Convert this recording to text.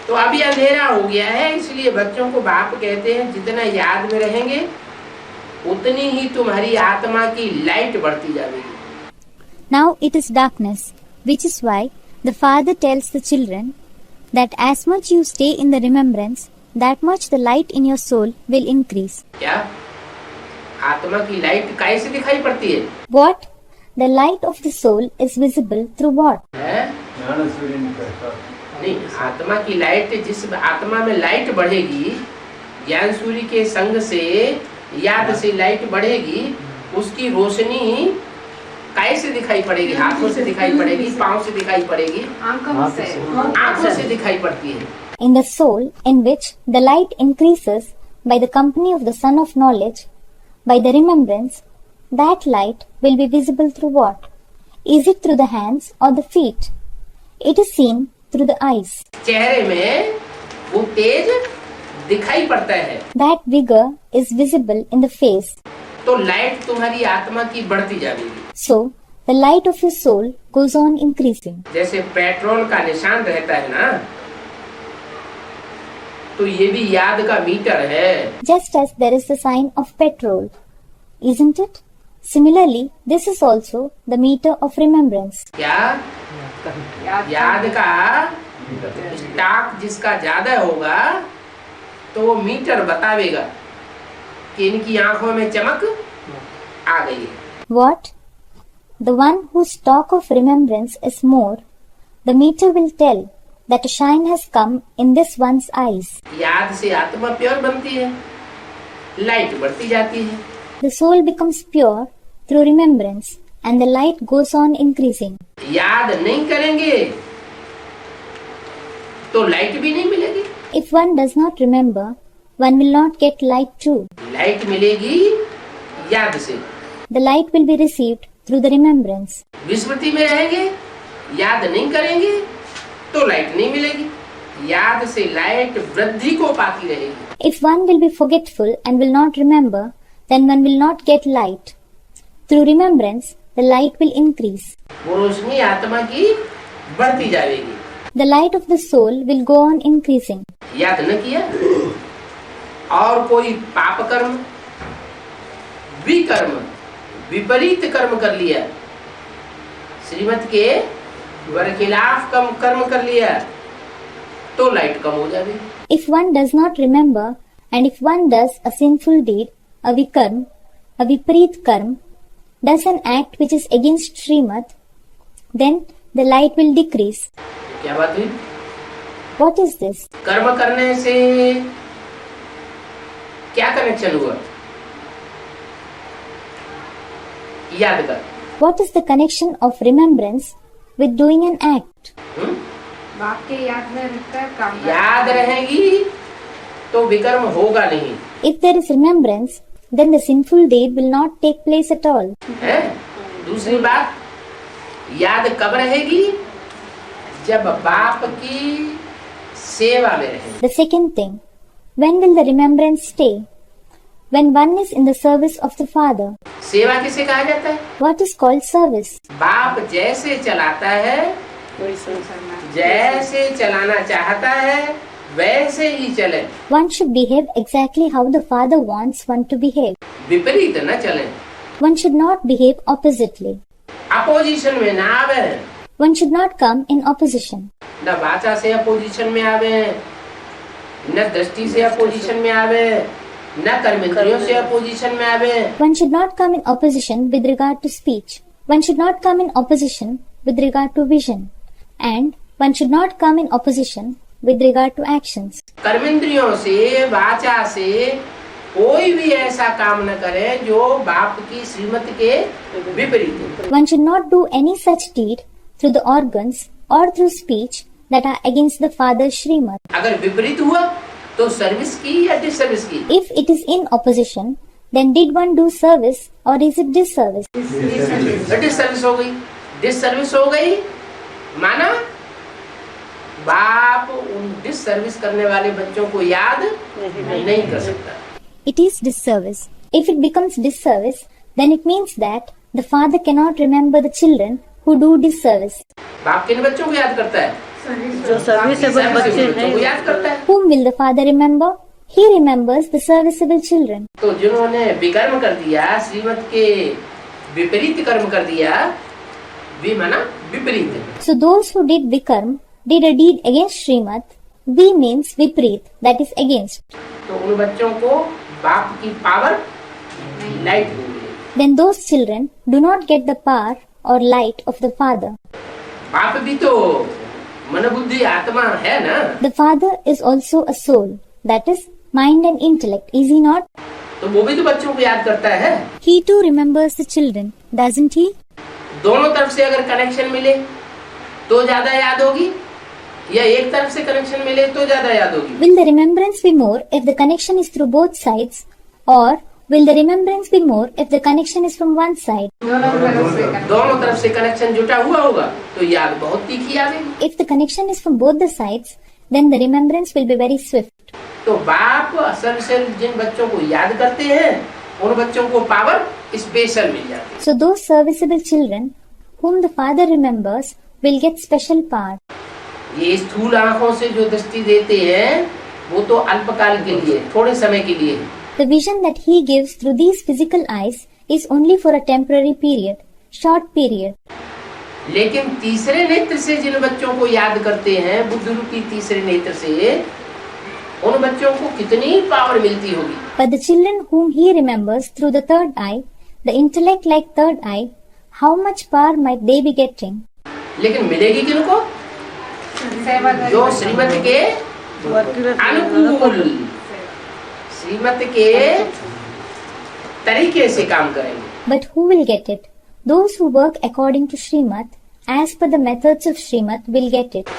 तो अभी अंधेरा हो गया है, इसलिए बच्चों को बाप कहते हैं जितना याद में रहेंगे उतनी ही तुम्हारी आत्मा की लाइट बढ़ती जाएगी। Now it is darkness, which is why the father tells the children that as much you stay in the remembrance, that much the light in your soul will increase. क्या आत्मा की लाइट कैसे दिखाई पड़ती है? What? The light of the soul is visible through what? नहीं, आत्मा की लाइट, जिस आत्मा में लाइट बढ़ेगी, ज्ञान सूर्य के संग से, याद से लाइट बढ़ेगी, उसकी रोशनी कैसे दिखाई पड़ेगी? हाथों से दिखाई पड़ेगी, पाँव से दिखाई पड़ेगी, आंखों से दिखाई पड़ती है। In the soul in which the light increases by the company of the Son of Knowledge, by the remembrance, that light will be visible through what? Is it through the hands or the feet? It is seen through the eyes. चेहरे में वो तेज दिखाई पड़ता है। That vigor is visible in the face. तो light तुम्हारी आत्मा की बढ़ती जाएगी। So the light of your soul goes on increasing. जैसे पेट्रोल का निशान रहता है ना, तो ये भी याद का मीटर है। Just as there is the sign of petrol, isn't it? Similarly, this is also the meter of remembrance. क्या? याद का स्टॉक जिसका ज्यादा होगा तो वो मीटर बतावेगा कि इनकी आंखों में चमक आ गई है। What? The one whose stock of remembrance is more, the meter will tell that a shine has come in this one's eyes. याद से आत्मा प्योर बनती है, लाइट बढ़ती जाती है। The soul becomes pure through remembrance and the light goes on increasing. याद नहीं करेंगे तो लाइट भी नहीं मिलेगी। If one does not remember, one will not get light too. Light मिलेगी याद से। The light will be received through the remembrance. विस्मृति में रहेंगे, याद नहीं करेंगे तो लाइट नहीं मिलेगी। याद से लाइट वृद्धि को पाती रहेगी। If one will be forgetful and will not remember, then one will not get light. Through remembrance, the light will increase. वो रोशनी आत्मा की बढ़ती जाएगी। The light of the soul will go on increasing. याद न किया और कोई पाप कर्म, विकर्म, विपरीत कर्म कर लिया, श्रीमत के खिलाफ कर्म कर लिया तो लाइट कम हो जाएगी। If one does not remember and if one does a sinful deed, a vikarm, a viparit karm, does an act which is against Srimad, then the light will decrease. क्या बात हुई? What is this? कर्म करने से क्या connection हुआ? याद कर। What is the connection of remembrance with doing an act? बाप के याद में रहकर काम याद रहेगी तो विकर्म होगा नहीं। If there is remembrance, then the sinful deed will not take place at all. है? दूसरी बात, याद कब रहेगी? जब बाप की सेवा में रहेगी। The second thing, when will the remembrance stay? When one is in the service of the Father. सेवा किसे कहा जाता है? What is called service? बाप जैसे चलाता है, जैसे चलाना चाहता है वैसे ही चले। One should behave exactly how the Father wants one to behave. विपरीत न चले। One should not behave oppositely. Opposition में ना आवे। One should not come in opposition. न वाचा से अपोजिशन में आवे, न दृष्टि से अपोजिशन में आवे, न कर्मेंद्रियों से अपोजिशन में आवे। One should not come in opposition with regard to speech. One should not come in opposition with regard to vision. And one should not come in opposition with regard to actions. कर्मेंद्रियों से, वाचा से कोई भी ऐसा काम न करे जो बाप की श्रीमत के विपरीत है। One should not do any such deed through the organs or through speech that are against the Father's Srimad. अगर विपरीत हुआ तो सर्विस की या डिसर्विस की? If it is in opposition, then did one do service or is it disservice? Disservice हो गई। Disservice हो गई माना बाप उन डिसर्विस करने वाले बच्चों को याद नहीं कर सकता। It is disservice. If it becomes disservice, then it means that the Father cannot remember the children who do disservice. बाप किन बच्चों को याद करता है? जो सर्विसेबल बच्चे बच्चों को हैं याद करता है। Whom will the father remember? He remembers the serviceable children. तो जिन्होंने विकर्म कर दिया, श्रीमत के विपरीत कर्म कर दिया, वी माना विपरीत। So those who did Vikarm did a deed against Srimad. V means Vipreet, that is against. तो उन बच्चों को बाप की पावर लाइट हो गई। Then those children do not get the power or light of the father. बाप भी तो मन बुद्धि आत्मा है ना। The father is also a soul, that is mind and intellect, is he not? तो वो भी तो बच्चों को याद करता है। He too remembers the children, doesn't he? दोनों तरफ से अगर कनेक्शन मिले तो ज्यादा याद होगी, या एक तरफ से कनेक्शन मिले तो ज्यादा याद होगी। Will the remembrance be more if the connection is through both sides, or will the remembrance be more if the connection is from one side? दोनों तरफ से कनेक्शन जुटा हुआ होगा तो याद बहुत तीखी आएगी। If the connection is from both the sides, then the remembrance will be very swift. तो बाप असल से जिन बच्चों को याद करते हैं उन बच्चों को पावर स्पेशल मिल जाती है। So those serviceable children whom the father remembers will get special power. ये स्थूल आंखों से जो दृष्टि देते हैं वो तो अल्पकाल के लिए, थोड़े समय के लिए। The vision that he gives through these physical eyes is only for a temporary period, short period. लेकिन तीसरे नेत्र से जिन बच्चों को याद करते हैं, बुद्ध रूपी तीसरे नेत्र से, उन बच्चों को कितनी पावर मिलती होगी। But the children whom he remembers through the third eye, the intellect like third eye, how much power might they be getting? लेकिन मिलेगी किनको? जो श्रीमत के अनुकूल, श्रीमत के तरीके से काम करेंगे। But who will get it? Those who work according to Srimad, as per the methods of Srimad, will get it.